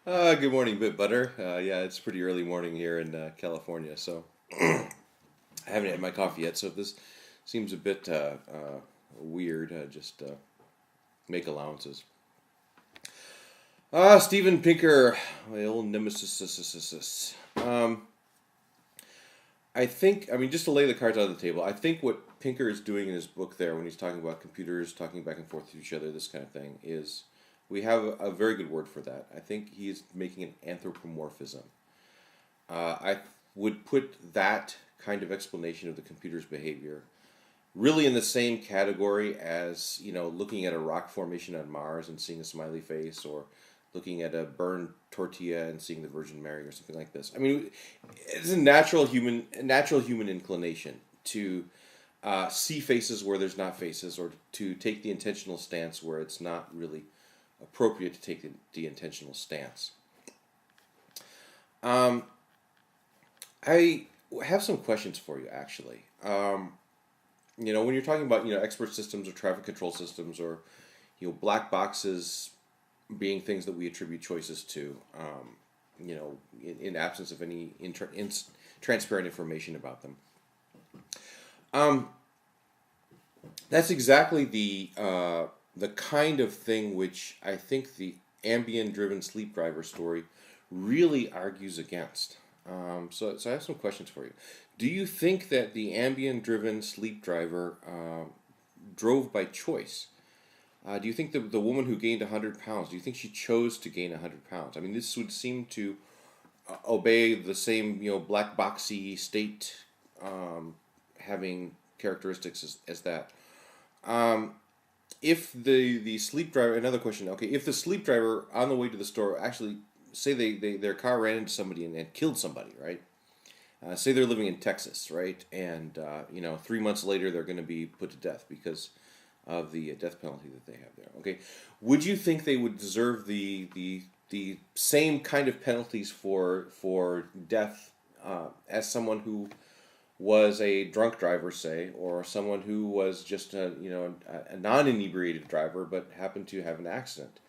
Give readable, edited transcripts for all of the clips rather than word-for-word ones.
Good morning, BitButter. Yeah, it's pretty early morning here in California, so I haven't had my coffee yet. So if this seems a bit weird, just make allowances. Steven Pinker, my old nemesis. I mean, just to lay the cards on the table, I think what Pinker is doing in his book there, when he's talking about computers talking back and forth to each other, this kind of thing, is we have a very good word for that. I think he's making an anthropomorphism. I would put that kind of explanation of the computer's behavior really in the same category as, looking at a rock formation on Mars and seeing a smiley face, or looking at a burned tortilla and seeing the Virgin Mary, or something like this. I mean, it's a natural human inclination to see faces where there's not faces, or to take the intentional stance where it's not really appropriate to take the intentional stance. Um, I have some questions for you, actually. When you're talking about expert systems or traffic control systems, or black boxes being things that we attribute choices to, in absence of any transparent information about them. Um, that's exactly the kind of thing which I think the ambient-driven sleep driver story really argues against. So I have some questions for you. Do you think that the ambient-driven sleep driver drove by choice? Do you think the woman who gained 100 pounds, do you think she chose to gain 100 pounds? I mean, this would seem to obey the same, black boxy state having characteristics as that. Um, if the sleep driver, another question, okay, if the sleep driver on the way to the store actually, say their car ran into somebody and killed somebody, right? Say they're living in Texas, right? And 3 months later they're going to be put to death because of the death penalty that they have there. Okay, would you think they would deserve the same kind of penalties for death as someone who was a drunk driver, say, or someone who was just a non-inebriated driver but happened to have an accident?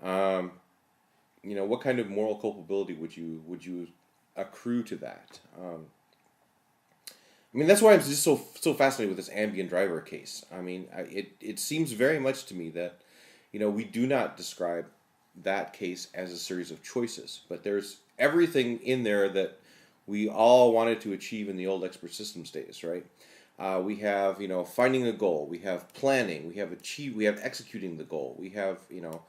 Um, what kind of moral culpability would you accrue to that? I mean, that's why I'm just so fascinated with this ambient driver case. I mean, it seems very much to me that we do not describe that case as a series of choices, but there's everything in there that we all wanted to achieve in the old expert systems days, right? We have finding a goal, we have planning, we have executing the goal, we have the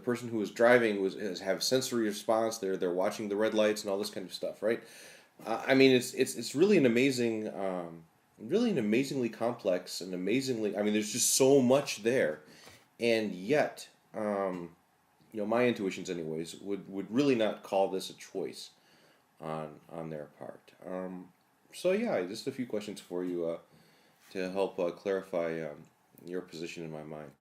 person who is driving have sensory response. They're watching the red lights and all this kind of stuff, right? I mean, it's really really an amazingly complex and amazingly. I mean, there's just so much there, and yet, my intuitions, anyways, would really not call this a choice on their part. So yeah, just a few questions for you to help clarify your position in my mind.